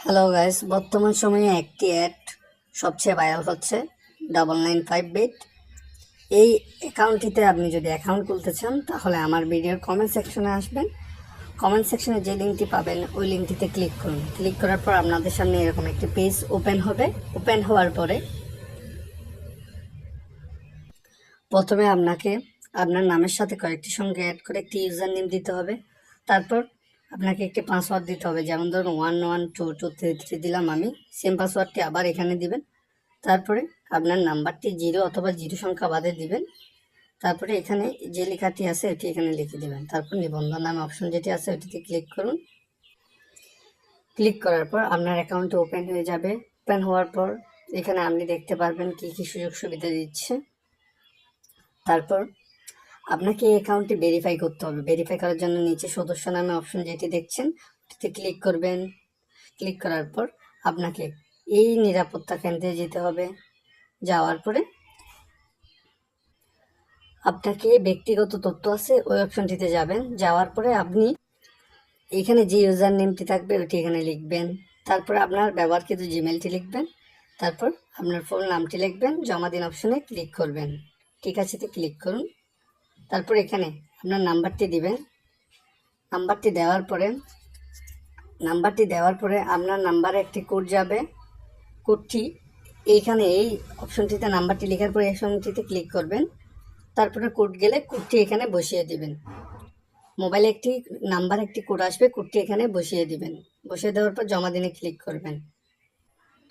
Hello guys, বর্তমান সময়ে একটি অ্যাড সবচেয়ে ভাইরাল হচ্ছে 995 বিট। এই অ্যাকাউন্টটিতে আপনি যদি অ্যাকাউন্ট খুলতে চান তাহলে আমার ভিডিওর কমেন্ট সেকশনে আসবেন। কমেন্ট সেকশনে যে লিঙ্কটি পাবেন ওই লিঙ্কটিতে ক্লিক করুন। ক্লিক করার পর আপনাদের সামনে এরকম একটি পেজ ওপেন হবে। ওপেন হওয়ার পরে প্রথমে আপনাকে আপনার নামের সাথে কয়েকটি সঙ্গে অ্যাড করে একটি ইউজার নেম দিতে হবে। তারপর আপনাকে একটি পাসওয়ার্ড দিতে হবে, যেমন ধরুন 112223 দিলাম আমি। সেম পাসওয়ার্ডটি আবার এখানে দিবেন। তারপরে আপনার নাম্বারটি 0 অথবা 0 সংখ্যা বাদে দিবেন। তারপরে এখানে যে লেখাটি আছে এটি এখানে লিখে দিবেন। তারপর নিবন্ধন নামে অপশন যেটি আছে ওটিতে ক্লিক করুন। ক্লিক করার পর আপনার অ্যাকাউন্টটি ওপেন হয়ে যাবে। ওপেন হওয়ার পর এখানে আপনি দেখতে পারবেন কি কি সুযোগ সুবিধা দিচ্ছে। তারপর আপনাকে এই অ্যাকাউন্টটি ভেরিফাই করতে হবে। ভেরিফাই করার জন্য নিচে সদস্য নামে অপশন যেটি দেখছেন ওটিতে ক্লিক করবেন। ক্লিক করার পর আপনাকে এই নিরাপত্তা কেন্দ্রে যেতে হবে। যাওয়ার পরে আপনাকে ব্যক্তিগত তথ্য আছে ওই অপশনটিতে যাবেন। যাওয়ার পরে আপনি এখানে যে ইউজার নেমটি থাকবে ওটি এখানে লিখবেন। তারপর আপনার ব্যবহারকৃত জিমেলটি লিখবেন। তারপর আপনার ফোন নামটি লিখবেন। জমা দিন অপশনে ক্লিক করবেন। ঠিক আছে, ক্লিক করুন। তারপর এখানে আপনার নাম্বারটি দিবেন। নাম্বারটি দেওয়ার পরে আপনার নাম্বারে একটি কোড যাবে। কোডটি এইখানে এই অপশনটিতে নাম্বারটি লেখার পরে এই অপশনটিতে ক্লিক করবেন। তারপরে কোড গেলে কোডটি এখানে বসিয়ে দিবেন। মোবাইলে একটি কোড আসবে, কোডটি এখানে বসিয়ে দিবেন। বসিয়ে দেওয়ার পর জমা দিনে ক্লিক করবেন।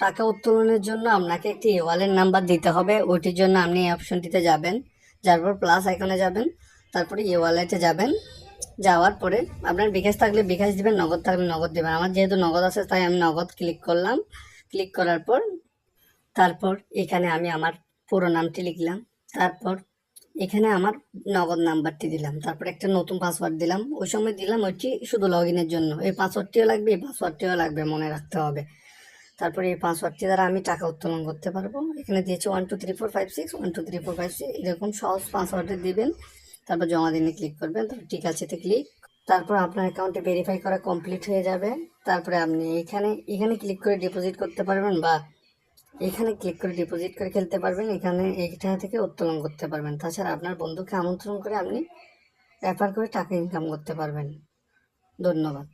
টাকা উত্তোলনের জন্য আপনাকে একটি ওয়ালেট নাম্বার দিতে হবে। ওটির জন্য আপনি এই অপশনটিতে যাবেন। যার পর প্লাস আইকনে যাবেন। তারপরে ওয়ালেটে যাবেন। যাওয়ার পরে আপনার বিকাশ থাকলে বিকাশ দিবেন, নগদ থাকলে নগদ দিবেন। আমার যেহেতু নগদ আছে তাই আমি নগদ ক্লিক করলাম। ক্লিক করার পর তারপর এখানে আমি আমার পুরো নামটি লিখলাম। তারপর এখানে আমার নগদ নাম্বারটি দিলাম। তারপর একটা নতুন পাসওয়ার্ড দিলাম। ওই সময় দিলাম ওইটি শুধু লগ ইনের জন্য। এই পাসওয়ার্ডটিও লাগবে, এই পাসওয়ার্ডটিও লাগবে, মনে রাখতে হবে। তারপরে এই পাসওয়ার্ডটি দ্বারা আমি টাকা উত্তোলন করতে পারবো। এখানে দিয়েছে 123456 123456 এরকম সহজ পাসওয়ার্ডে দিবেন। তারপর জমা দিনে ক্লিক করবেন। তারপর ঠিক আছে ক্লিক। তারপর আপনার অ্যাকাউন্টে ভেরিফাই করা কমপ্লিট হয়ে যাবে। তারপরে আপনি এখানে ক্লিক করে ডিপোজিট করতে পারবেন, বা এখানে ক্লিক করে ডিপোজিট করে খেলতে পারবেন। এখানে এইটা থেকে উত্তোলন করতে পারবেন। তাছাড়া আপনার বন্ধুকে আমন্ত্রণ করে আপনি রেফার করে টাকা ইনকাম করতে পারবেন। ধন্যবাদ।